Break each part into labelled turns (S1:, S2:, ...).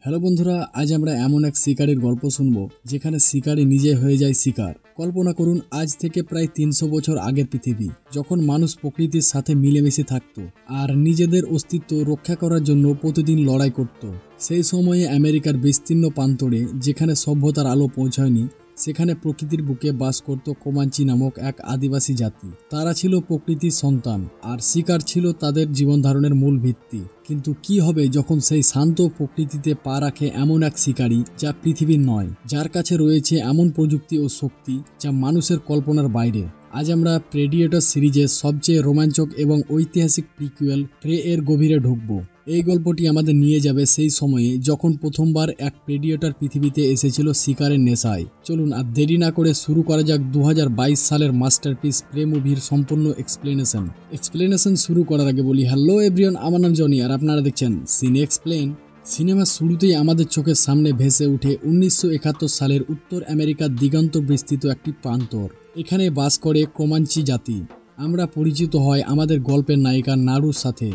S1: Hello বন্ধুরা, আজ আমরা এমন এক শিকারীর গল্প শুনব যেখানে শিকারী নিজে হয়ে যায় শিকার। কল্পনা করুন, আজ থেকে প্রায় 300 বছর আগের পৃথিবী, যখন মানুষ প্রকৃতির সাথে মিলেমিশে থাকত আর নিজেদের অস্তিত্ব রক্ষা করার জন্য প্রতিদিন লড়াই করত। সেই সময়ে আমেরিকার বিস্তীর্ণ প্রান্তরে, যেখানে সভ্যতার আলো পৌঁছায়নি, সেখানে প্রকৃতির বুকে বাস করত কোমাঞ্চি নামক এক আদিবাসী জাতি। তারা ছিল প্রকৃতির সন্তান আর শিকার ছিল তাদের জীবন ধারণের মূল ভিত্তি। কিন্তু কি হবে যখন সেই শান্ত প্রকৃতিতে পা রাখে এমন এক শিকারী যা পৃথিবীর নয়, যার কাছে রয়েছে এমন প্রযুক্তি ও শক্তি যা মানুষের কল্পনার বাইরে। আজ আমরা প্রেডিয়েটর সিরিজের সবচেয়ে রোমাঞ্চক এবং ঐতিহাসিক প্রিকুয়েল প্রে এর গভীরে ঢুকব। এই গল্পটি আমাদের নিয়ে যাবে সেই সময়ে যখন প্রথমবার এক প্রেডিয়েটর পৃথিবীতে এসেছিল শিকারের নেশায়। চলুন আর দেরি না করে শুরু করা যাক 2022 সালের মাস্টারপিস প্রে মুভির সম্পূর্ণ এক্সপ্লেনেশন শুরু করার আগে বলি, হ্যালো এভরিওয়ান, আমার নাম জনি আর আপনারা দেখছেন সিনে এক্সপ্লেন। সিনেমার শুরুতেই আমাদের চোখের সামনে ভেসে উঠে 1971 সালের উত্তর আমেরিকার দিগন্ত বিস্তৃত একটি প্রান্তর। এখানে বাস করে কোমাঞ্চি জাতি। আমরা পরিচিত হয় আমাদের গল্পের নায়িকা নারুর সাথে।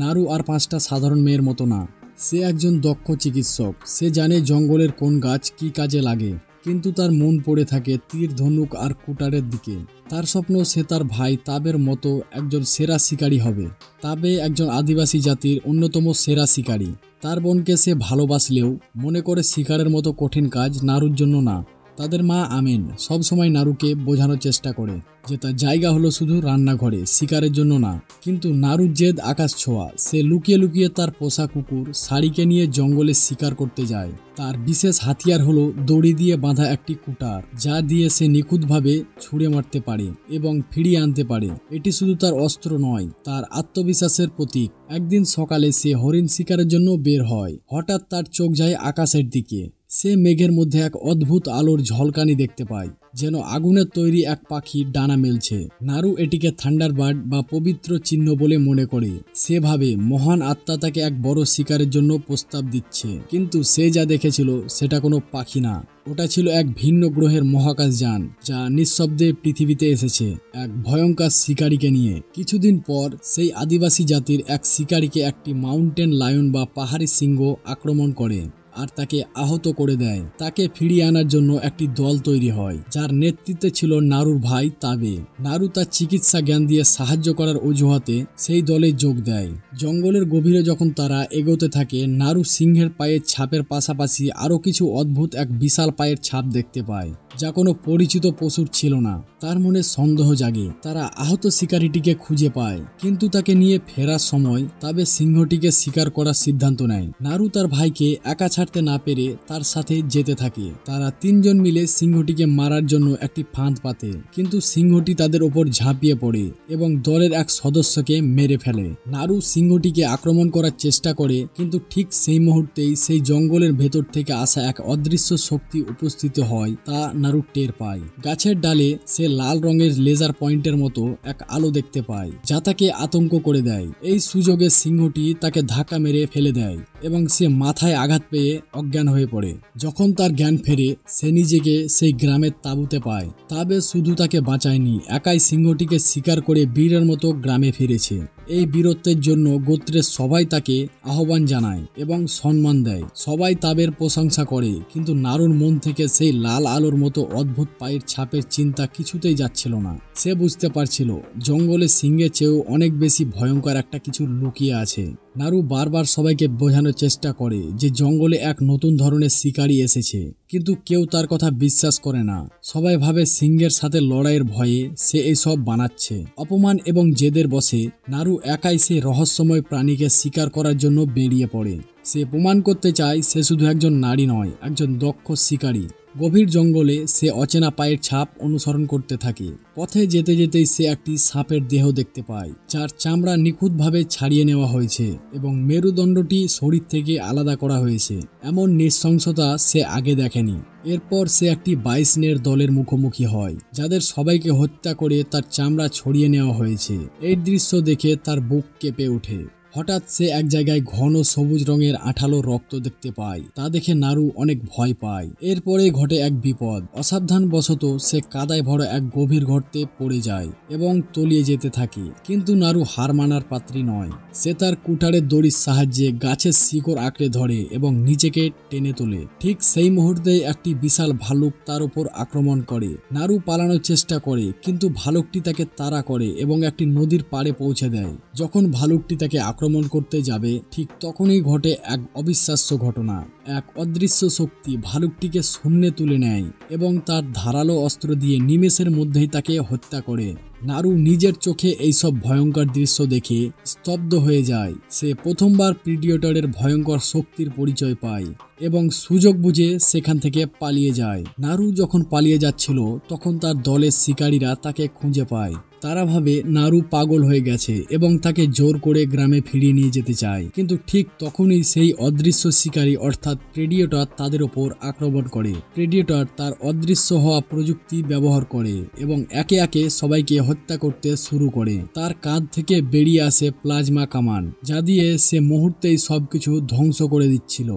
S1: নারু আর 5টা সাধারণ মেয়ের মতো না, সে একজন দক্ষ চিকিৎসক। সে জানে জঙ্গলের কোন গাছ কি কাজে লাগে, কিন্তু তার মন পড়ে থাকে তীর, ধনুক আর কুটারের দিকে। তার স্বপ্ন সে তার ভাই তাবের মতো একজন সেরা শিকারী হবে। তাবে একজন আদিবাসী জাতির অন্যতম সেরা শিকারী। তার বোনকে সে ভালোবাসলেও মনে করে শিকারের মতো কঠিন কাজ নারুর জন্য না। তাদের মা আমিন সবসময় নারুকে বোঝানোর চেষ্টা করে যে তার জায়গা হলো শুধু রান্নাঘরে, শিকারের জন্য না। কিন্তু নারুর জেদ আকাশ ছোঁয়া। সে লুকিয়ে লুকিয়ে তার পোষা কুকুর শাড়িকে নিয়ে জঙ্গলে শিকার করতে যায়। তার বিশেষ হাতিয়ার হলো দড়ি দিয়ে বাঁধা একটি কুটার, যা দিয়ে সে নিখুঁতভাবে ছুঁড়ে মারতে পারে এবং ফিরিয়ে আনতে পারে। এটি শুধু তার অস্ত্র নয়, তার আত্মবিশ্বাসের প্রতীক। একদিন সকালে সে হরিণ শিকারের জন্য বের হয়। হঠাৎ তার চোখ যায় আকাশের দিকে। সে মেঘের মধ্যে এক অদ্ভুত আলোর ঝলকানি দেখতে পায়, যেন আগুনের তৈরি এক পাখি ডানা মেলছে। নারু এটিকে থান্ডারবার্ড বা পবিত্র চিহ্ন বলে মনে করে। সে ভাবে মহান আত্মা তাকে এক বড় শিকারের জন্য প্রস্তাব দিচ্ছে। কিন্তু সে যা দেখেছিল সেটা কোনো পাখি না, ওটা ছিল এক ভিন্ন গ্রহের মহাকাশযান যা নিঃশব্দে পৃথিবীতে এসেছে এক ভয়ঙ্কর শিকারীকে নিয়ে। কিছুদিন পর সেই আদিবাসী জাতির এক শিকারীকে একটি মাউন্টেন লায়ন বা পাহাড়ি সিংহ আক্রমণ করে আর তাকে আহত করে দেয়। তাকে ফিরিয়ে আনার জন্য একটি দল তৈরি হয়, যার নেতৃত্বে ছিল নারুর ভাই তাবে। নারু তার চিকিৎসা জ্ঞান দিয়ে সাহায্য করার অজুহাতে সেই দলে যোগ দেয়। জঙ্গলের গভীরে যখন তারা এগোতে থাকে, নারু সিংহের পায়ের ছাপের পাশাপাশি আরও কিছু অদ্ভুত এক বিশাল পায়ের ছাপ দেখতে পায়, যা কোনো পরিচিত পশুর ছিল না। তার মনে সন্দেহ জাগে। তারা আহত শিকারীটিকে খুঁজে পায়, কিন্তু তাকে নিয়ে ফেরার সময় তবে সিংহটিকে শিকার করার সিদ্ধান্ত নেয়। নারু তার ভাইকে একা ছাড়তে না পেরে তার সাথে যেতে থাকে। তারা 3 জন মিলে সিংহটিকে মারার জন্য একটি ফাঁদ পাতে, কিন্তু সিংহটি তাদের ওপর ঝাঁপিয়ে পড়ে এবং দলের এক সদস্যকে মেরে ফেলে। নারু সিংহটিকে আক্রমণ করার চেষ্টা করে, কিন্তু ঠিক সেই মুহূর্তেই সেই জঙ্গলের ভেতর থেকে আসা এক অদৃশ্য শক্তি উপস্থিত হয়, তা নারু টের পায়। গাছের ডালে সে লাল রঙের লেজার পয়েন্টের মতো এক আলো দেখতে পায়, যা তাকে আতঙ্ক করে দেয়। এই সুযোগে সিংহটি তাকে ধাক্কা মেরে ফেলে দেয় এবং সে মাথায় আঘাত পেয়ে অজ্ঞান হয়ে পড়ে। যখন তার জ্ঞান ফেরে, সে নিজেকে সেই গ্রামের তাঁবুতে পায়। তবে শুধু তাকে বাঁচায়নি, একাই সিংহটিকে শিকার করে বীরের মতো গ্রামে ফিরেছে। এই বীরত্বের জন্য গোত্রের সবাই তাকে আহ্বান জানায় এবং সম্মান দেয়। সবাই তাবের প্রশংসা করে, কিন্তু নারুর মন থেকে সেই লাল আলোর মতো অদ্ভুত পায়ের ছাপের চিন্তা কিছুতেই যাচ্ছিল না। সে বুঝতে পারছিল জঙ্গলে সিংহের চেয়েও অনেক বেশি ভয়ঙ্কর একটা কিছু লুকিয়ে আছে। নারু বারবার সবাইকে বোঝানোর চেষ্টা করে যে জঙ্গলে এক নতুন ধরনের শিকারী এসেছে, কিন্তু কেউ তার কথা বিশ্বাস করে না। সবাই ভাবে সিংহের সাথে লড়াইয়ের ভয়ে সে এসব বানাচ্ছে। অপমান এবং জেদের বশে নারু একাই সে রহস্যময় প্রাণীকে শিকার করার জন্য বেরিয়ে পড়ে। সে প্রমাণ করতে চায় সে শুধু একজন নারী নয়, একজন দক্ষ শিকারী। গভীর জঙ্গলে সে অচেনা পায়ের ছাপ অনুসরণ করতে থাকে। পথে যেতে যেতেই সে একটি সাপের দেহ দেখতে পায়, যার চামড়া নিখুঁতভাবে ছাড়িয়ে নেওয়া হয়েছে এবং মেরুদণ্ডটি শরীর থেকে আলাদা করা হয়েছে। এমন নৃশংসতা সে আগে দেখেনি। এরপর সে একটি বাইসনের দলের মুখোমুখি হয়, যাদের সবাইকে হত্যা করে তার চামড়া ছড়িয়ে নেওয়া হয়েছে। এই দৃশ্য দেখে তার বুক কেঁপে ওঠে। হঠাৎ সে এক জায়গায় ঘন সবুজ রঙের আঠালো রক্ত দেখতে পায়। তা দেখে নারু অনেক ভয় পায়। এরপরে ঘটে এক বিপদ। অসাবধানবশত সে কাদায় ভরা এক গভীর গর্তে পড়ে যায় এবং তলিয়ে যেতে থাকে। কিন্তু নারু হার মানার পাত্রী নয়। সে তার কুঠারের দড়ির সাহায্যে গাছের শিকড় আঁকড়ে ধরে এবং নিজেকে টেনে তোলে। ঠিক সেই মুহূর্তে একটি বিশাল ভালুক তার উপর আক্রমণ করে। নারু পালানোর চেষ্টা করে, কিন্তু ভালুকটি তাকে তাড়া করে এবং একটি নদীর পাড়ে পৌঁছে দেয়। যখন ভালুকটি তাকে আক্রমণ করতে যাবে, ঠিক তখনই ঘটে এক অবিশ্বাস্য ঘটনা। এক অদৃশ্য শক্তি ভালুকটিকে শূন্যে তুলে নেয় এবং তার ধারালো অস্ত্র দিয়ে নিমেষের মধ্যেই তাকে হত্যা করে। নারু নিজের চোখে এইসব ভয়ঙ্কর দৃশ্য দেখে স্তব্ধ হয়ে যায়। সে প্রথমবার প্রিডিয়েটরের ভয়ঙ্কর শক্তির পরিচয় পায় এবং সুযোগ বুঝে সেখান থেকে পালিয়ে যায়। নারু যখন পালিয়ে যাচ্ছিল, তখন তার দলের শিকারীরা তাকে খুঁজে পায়। তারা ভাবে নারু পাগল হয়ে গেছে এবং তাকে জোর করে গ্রামে ফিরিয়ে নিয়ে যেতে চায়। কিন্তু ঠিক তখনই সেই অদৃশ্য শিকারী অর্থাৎ প্রেডিয়েটর তাদের ওপর আক্রমণ করে। প্রেডিয়েটর তার অদৃশ্য হওয়া প্রযুক্তি ব্যবহার করে এবং একে একে সবাইকে হত্যা করতে শুরু করে। তার কাঁধ থেকে বেরিয়ে আসে প্লাজমা কামান, যা দিয়ে সে মুহূর্তেই সবকিছু ধ্বংস করে দিচ্ছিল।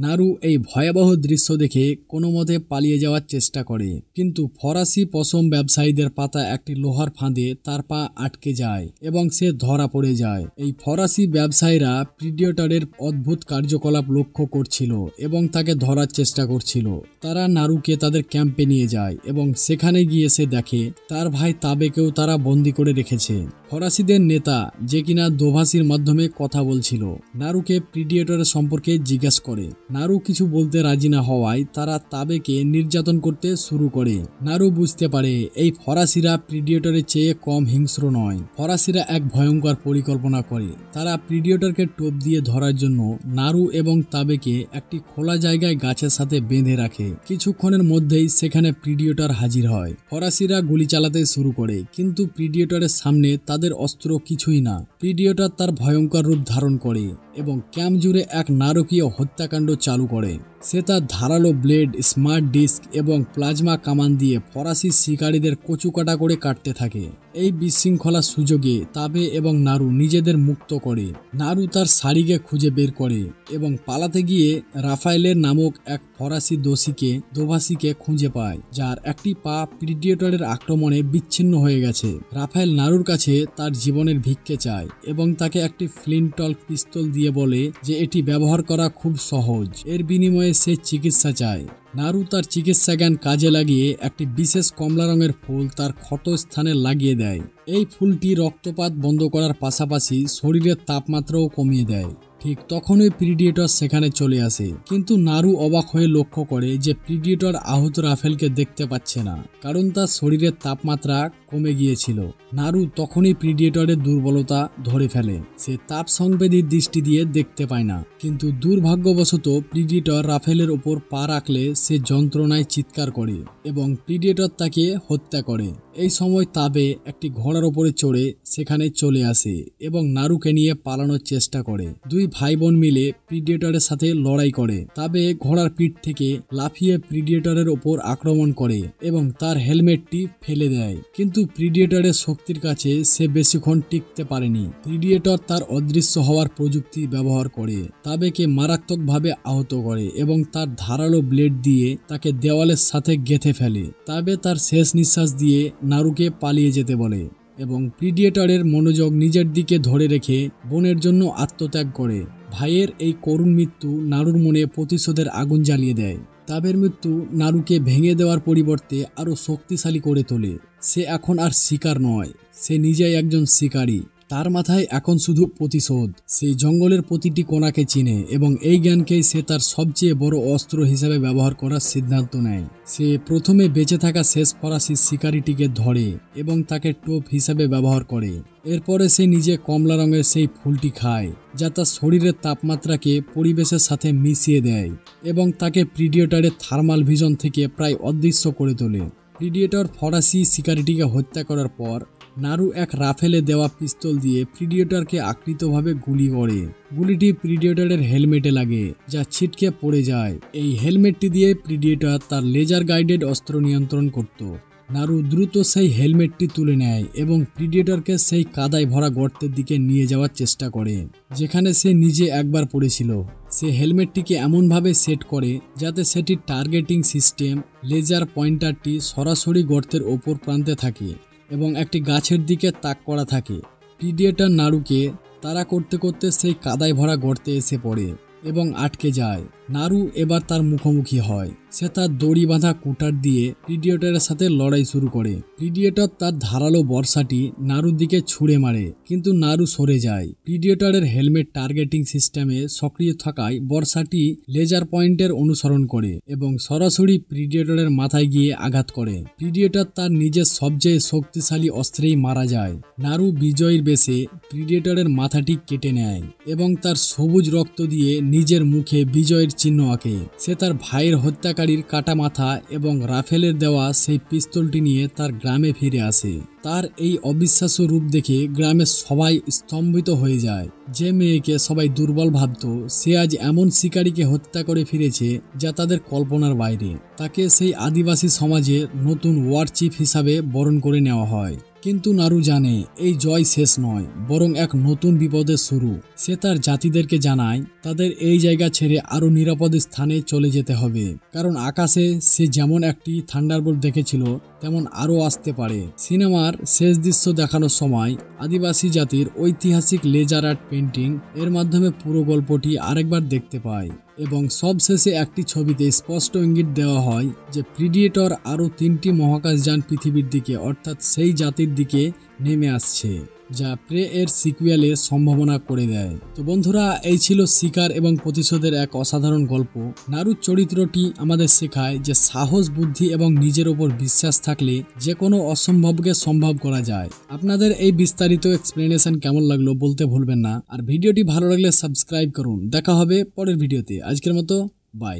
S1: নারু এই ভয়াবহ দৃশ্য দেখে কোনো মতে পালিয়ে যাওয়ার চেষ্টা করে, কিন্তু ফরাসি পশম ব্যবসায়ীদের পাতা একটি লোহার ফাঁদে তার পা আটকে যায় এবং সে ধরা পড়ে যায়। এই ফরাসি ব্যবসায়ীরা প্রিডিয়েটরের অদ্ভুত কার্যকলাপ লক্ষ্য করছিল এবং তাকে ধরার চেষ্টা করছিল। তারা নারুকে তাদের ক্যাম্পে নিয়ে যায় এবং সেখানে গিয়ে সে দেখে তার ভাই তাবেকেও তারা বন্দি করে রেখেছে। ফরাসিদের নেতা, যে কিনা দোভাষীর মাধ্যমে কথা বলছিল, নারুকে প্রিডিয়েটরের সম্পর্কে জিজ্ঞাসা করে। নারু কিছু বলতে রাজি না হওয়ায় তারা তাবেকে নির্যাতন করতে শুরু করে। নারু বুঝতে পারে এই ফরাসিরা প্রিডিয়েটরের চেয়ে কম হিংস্র নয়। ফরাসিরা এক ভয়ঙ্কর পরিকল্পনা করে। তারা প্রিডিয়েটরকে টোপ দিয়ে ধরার জন্য নারু এবং তাবেকে একটি খোলা জায়গায় গাছের সাথে বেঁধে রাখে। কিছুক্ষণের মধ্যেই সেখানে প্রিডিয়েটর হাজির হয়। ফরাসিরা গুলি চালাতে শুরু করে, কিন্তু প্রিডিয়েটরের সামনে তাদের অস্ত্র কিছুই না। প্রিডিয়েটর তার ভয়ঙ্কর রূপ ধারণ করে এবং ক্যাম্প জুড়ে এক নারকীয় হত্যাকাণ্ড চালু করে। সে তার ধারালো ব্লেড, স্মার্ট ডিস্ক এবং প্লাজমা কামান দিয়ে ফরাসি শিকারীদের কচুকাটা করে কাটতে থাকে। এই বিশৃঙ্খলার সুযোগে তাবে এবং নারু নিজেদের মুক্ত করে। নারু তার শাড়িকে খুঁজে বের করে এবং পালাতে গিয়ে রাফায়েলের নামক এক ফরাসি দোভাষীকে খুঁজে পায়, যার একটি পা প্রিডিয়েটরের আক্রমণে বিচ্ছিন্ন হয়ে গেছে। রাফায়েল নারুর কাছে তার জীবনের ভিক্ষে চায় এবং তাকে একটি ফ্লিনটল পিস্তল দিয়ে বলে যে এটি ব্যবহার করা খুব সহজ। এর বিনিময়ে সে চিকিৎসা চায়। নারু তার চিকিৎসা জ্ঞান কাজে লাগিয়ে একটি বিশেষ কমলা রঙের ফুল তার ক্ষত স্থানে লাগিয়ে দেয়। এই ফুলটি রক্তপাত বন্ধ করার পাশাপাশি শরীরের তাপমাত্রাও কমিয়ে দেয়। ঠিক তখনই প্রিডিয়েটর সেখানে চলে আসে, কিন্তু নারু অবাক হয়ে লক্ষ্য করে যে প্রিডিয়েটর আহত রাফেলকে দেখতে পাচ্ছে না, কারণ তার শরীরের তাপমাত্রা কমে গিয়েছিল। নারু তখনই প্রিডিয়েটরের দুর্বলতা ধরে ফেলে। সে তাপ সংবেদী দৃষ্টি দিয়ে দেখতে পায় না, কিন্তু দুর্ভাগ্যবশত প্রিডিয়েটর রাফেলের ওপর পা রাখলে সে যন্ত্রণায় চিৎকার করে এবং প্রিডিয়েটর তাকে হত্যা করে। এই সময় তাবে একটি ঘোড়ার ওপরে চড়ে সেখানে চলে আসে এবং নারুকে নিয়ে পালানোর চেষ্টা করে। দুই ভাই বোন মিলে প্রিডিয়েটরের সাথে লড়াই করে। তবে ঘোড়ার পিঠ থেকে লাফিয়ে প্রিডিয়েটরের ওপর আক্রমণ করে এবং তার হেলমেটটি ফেলে দেয়, কিন্তু প্রিডিয়েটরের শক্তির কাছে সে বেশিক্ষণ টিকতে পারেনি। প্রিডিয়েটর তার অদৃশ্য হওয়ার প্রযুক্তি ব্যবহার করে তাবেকে মারাত্মকভাবে আহত করে এবং তার ধারালো ব্লেড দিয়ে তাকে দেওয়ালের সাথে গেঁথে ফেলে। তবে তার শেষ নিঃশ্বাস দিয়ে নারুকে পালিয়ে যেতে বলে এবং প্রিডিয়েটরের মনোযোগ নিজের দিকে ধরে রেখে বোনের জন্য আত্মত্যাগ করে। ভাইয়ের এই করুণ মৃত্যু নারুর মনে প্রতিশোধের আগুন জ্বালিয়ে দেয়। তাবের মৃত্যু নারুকে ভেঙে দেওয়ার পরিবর্তে আরো শক্তিশালী করে তোলে। সে এখন আর শিকার নয়, সে নিজেই একজন শিকারী। তার মাথায় এখন শুধু প্রতিশোধ। সে জঙ্গলের প্রতিটি কোণাকে চিনে এবং এই জ্ঞানকেই সে তার সবচেয়ে বড় অস্ত্র হিসেবে ব্যবহার করার সিদ্ধান্ত নেয়। সে প্রথমে বেঁচে থাকা শেষ ফরাসি শিকারীটিকে ধরে এবং তাকে টোপ হিসেবে ব্যবহার করে। এরপরে সে নিজে কমলা রঙের সেই ফুলটি খায়, যা তার শরীরের তাপমাত্রাকে পরিবেশের সাথে মিশিয়ে দেয় এবং তাকে প্রিডিয়েটরের থার্মাল ভিশন থেকে প্রায় অদৃশ্য করে তোলে। প্রিডিয়েটর ফরাসি শিকারীটিকে হত্যা করার পর নারু এক রাফেলে দেওয়া পিস্তল দিয়ে প্রিডিয়েটরকে আকৃতভাবে গুলি করে। গুলিটি প্রিডিয়েটরের হেলমেটে লাগে, যা ছিটকে পড়ে যায়। এই হেলমেটটি দিয়ে প্রিডিয়েটর তার লেজার গাইডেড অস্ত্র নিয়ন্ত্রণ করত। নারু দ্রুত সেই হেলমেটটি তুলে নেয় এবং প্রিডেটরকে সেই কাদায় ভরা গর্তের দিকে নিয়ে যাওয়ার চেষ্টা করে, যেখানে সে নিজে একবার পড়েছিল। সে হেলমেটটিকে এমনভাবে সেট করে যাতে সেটির টার্গেটিং সিস্টেম লেজার পয়েন্টারটি সরাসরি গর্তের ওপর প্রান্তে থাকে এবং একটি গাছের দিকে তাক করা থাকে। প্রিডেটর নারুকে তাড়া করতে করতে সেই কাদায় ভরা গর্তে এসে পড়ে এবং আটকে যায়। নারু এবার তার মুখোমুখি হয়। সে তার দড়ি বাঁধা কুটার দিয়ে প্রিডেটরের সাথে লড়াই শুরু করে। প্রিডেটর তার ধারালো বর্ষাটি নারুর দিকে ছুঁড়ে মারে, কিন্তু নারু সরে যায়। প্রিডেটরের হেলমেট টার্গেটিং সিস্টেমে সক্রিয় থাকায় বর্ষাটি লেজার পয়েন্টের অনুসরণ করে এবং সরাসরি প্রিডেটরের মাথায় গিয়ে আঘাত করে। প্রিডেটর তার নিজের সবচেয়ে শক্তিশালী অস্ত্রেই মারা যায়। নারু বিজয়ীর বেশে প্রিডেটরের মাথাটি কেটে নেয় এবং তার সবুজ রক্ত দিয়ে নিজের মুখে বিজয়ের চিহ্ন আঁকে। সে তার ভাইয়ের হত্যাকারীর কাটা মাথা এবং রাফেলের দেওয়া সেই পিস্তলটি নিয়ে তার গ্রামে ফিরে আসে। তার এই অবিশ্বাস্য রূপ দেখে গ্রামের সবাই স্তম্ভিত হয়ে যায়। যে মেয়েকে সবাই দুর্বল ভাবত, সে আজ এমন শিকারীকে হত্যা করে ফিরেছে যা তাদের কল্পনার বাইরে। তাকে সেই আদিবাসী সমাজে নতুন ওয়ার চিফ হিসাবে বরণ করে নেওয়া হয়। কিন্তু নারু জানে এই জয় শেষ নয়, বরং এক নতুন বিপদের শুরু। সে তার জাতিদেরকে জানায় তাদের এই জায়গা ছেড়ে আরো নিরাপদ স্থানে চলে যেতে হবে, কারণ আকাশে সে যেমন একটি থান্ডারবোল্ট দেখেছিল তেমন আরও আসতে পারে। সিনেমার শেষ দৃশ্য দেখানোর সময় আদিবাসী জাতির ঐতিহাসিক লেজার আর্ট পেন্টিং এর মাধ্যমে পুরো গল্পটি আরেকবার দেখতে পায় এবং সবশেষে একটি ছবিতে স্পষ্ট ইঙ্গিত দেওয়া হয় যে প্রিডেটর আরও 3টি মহাকাশযান পৃথিবীর দিকে, অর্থাৎ সেই জাতির দিকে নেমে আসছে, যা প্রে এর সিকুয়েলের সম্ভাবনা করে দেয়। তো বন্ধুরা, এই ছিল শিকার এবং প্রতিশোধের এক অসাধারণ গল্প। নারুর চরিত্রটি আমাদের শেখায় যে সাহস, বুদ্ধি এবং নিজের ওপর বিশ্বাস থাকলে যে কোনো অসম্ভবকে সম্ভব করা যায়। আপনাদের এই বিস্তারিত এক্সপ্লেনেশন কেমন লাগলো বলতে ভুলবেন না, আর ভিডিওটি ভালো লাগলে সাবস্ক্রাইব করুন। দেখা হবে পরের ভিডিওতে। আজকের মতো বাই।